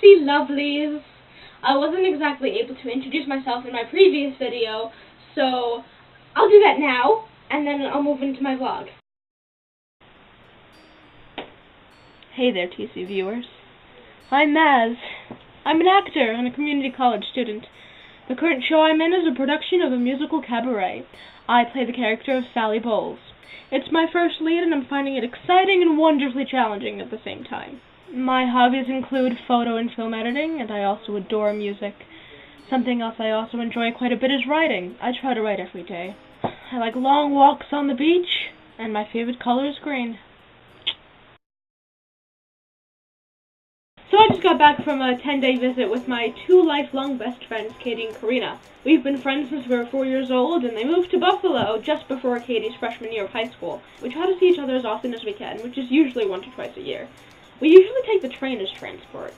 TC lovelies. I wasn't exactly able to introduce myself in my previous video, so I'll do that now, and then I'll move into my vlog. Hey there, TC viewers. I'm Mazz. I'm an actor and a community college student. The current show I'm in is a production of a musical cabaret. I play the character of Sally Bowles. It's my first lead, and I'm finding it exciting and wonderfully challenging at the same time. My hobbies include photo and film editing, and I also adore music. Something else I also enjoy quite a bit is writing. I try to write every day. I like long walks on the beach, and my favorite color is green. So I just got back from a 10-day visit with my two lifelong best friends, Katie and Karina. We've been friends since we were 4 years old, and they moved to Buffalo just before Katie's freshman year of high school. We try to see each other as often as we can, which is usually once or twice a year. We usually take the train as transport.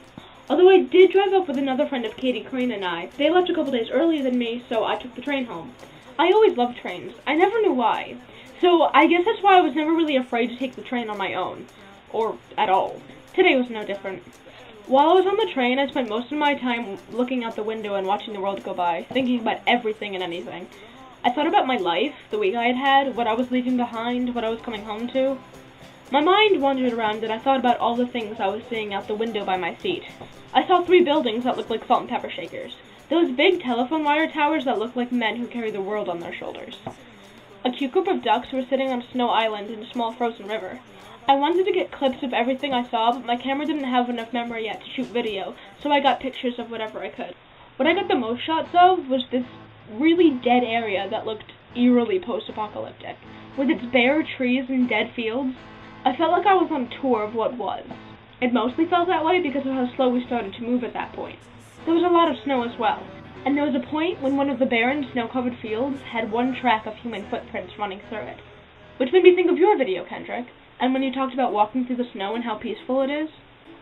Although I did drive up with another friend of Katie, Karina, and I. They left a couple days earlier than me, so I took the train home. I always loved trains. I never knew why. So I guess that's why I was never really afraid to take the train on my own. Or at all. Today was no different. While I was on the train, I spent most of my time looking out the window and watching the world go by, thinking about everything and anything. I thought about my life, the week I had had, what I was leaving behind, what I was coming home to. My mind wandered around and I thought about all the things I was seeing out the window by my seat. I saw 3 buildings that looked like salt and pepper shakers. Those big telephone wire towers that looked like men who carry the world on their shoulders. A cute group of ducks were sitting on a snow island in a small frozen river. I wanted to get clips of everything I saw, but my camera didn't have enough memory yet to shoot video, so I got pictures of whatever I could. What I got the most shots of was this really dead area that looked eerily post-apocalyptic. With its bare trees and dead fields, I felt like I was on a tour of what was. It mostly felt that way because of how slow we started to move at that point. There was a lot of snow as well, and there was a point when one of the barren, snow-covered fields had one track of human footprints running through it. Which made me think of your video, Kendrick. And when you talked about walking through the snow and how peaceful it is,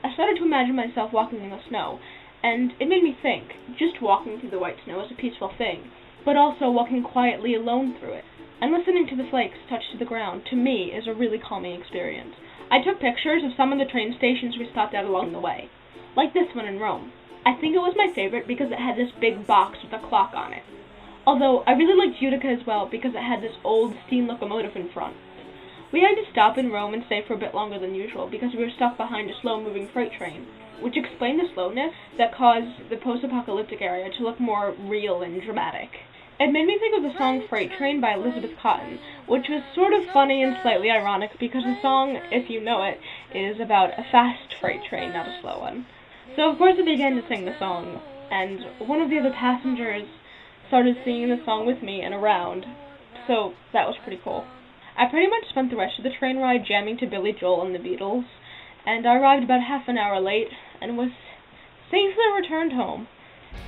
I started to imagine myself walking in the snow, and it made me think, just walking through the white snow is a peaceful thing, but also walking quietly alone through it, and listening to the flakes touch to the ground, to me, is a really calming experience. I took pictures of some of the train stations we stopped at along the way, like this one in Rome. I think it was my favorite because it had this big box with a clock on it. Although, I really liked Utica as well because it had this old steam locomotive in front. We had to stop in Rome and stay for a bit longer than usual because we were stuck behind a slow-moving freight train, which explained the slowness that caused the post-apocalyptic area to look more real and dramatic. It made me think of the song Freight Train by Elizabeth Cotton, which was sort of funny and slightly ironic because the song, if you know it, is about a fast freight train, not a slow one. So of course I began to sing the song, and one of the other passengers started singing the song with me and around, so that was pretty cool. I pretty much spent the rest of the train ride jamming to Billy Joel and the Beatles, and I arrived about half an hour late, and was safely returned home.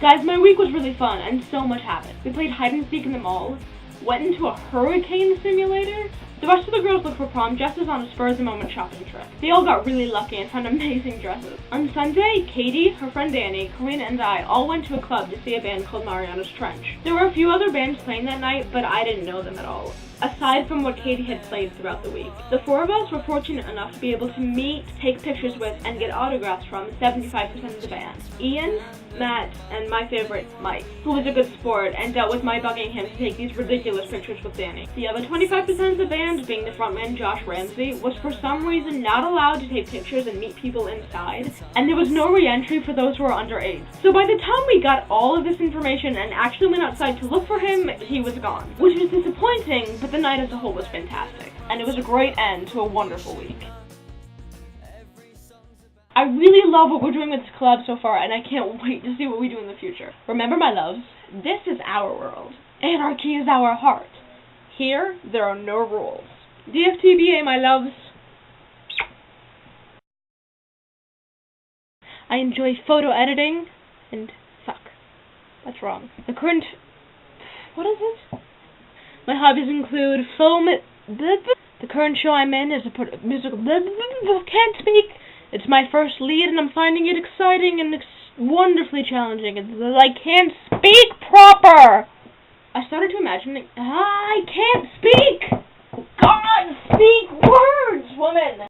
Guys, my week was really fun, and so much happened. We played hide-and-seek in the mall, went into a hurricane simulator. The rest of the girls looked for prom dresses on a spur-of-the-moment shopping trip. They all got really lucky and found amazing dresses. On Sunday, Katie, her friend Danny, Karina, and I all went to a club to see a band called Mariana's Trench. There were a few other bands playing that night, but I didn't know them at all, aside from what Katie had played throughout the week. The 4 of us were fortunate enough to be able to meet, take pictures with, and get autographs from 75% of the band. Ian, Matt, and my favorite, Mike, who was a good sport and dealt with my bugging him to take these ridiculous pictures with Danny. The other 25% of the band, being the frontman Josh Ramsey, was for some reason not allowed to take pictures and meet people inside, and there was no re-entry for those who were underage. So by the time we got all of this information and actually went outside to look for him, he was gone. Which was disappointing, but the night as a whole was fantastic, and it was a great end to a wonderful week. I really love what we're doing with this collab so far, and I can't wait to see what we do in the future. Remember, my loves, this is our world. Anarchy is our heart. Here, there are no rules. DFTBA, my loves. I enjoy photo editing, and fuck, that's wrong. The current, what is it? My hobbies include film, the current show I'm in is a musical, can't speak. It's my first lead, and I'm finding it exciting and wonderfully challenging. I can't speak proper! I started to imagine, I can't speak! God, speak words, woman!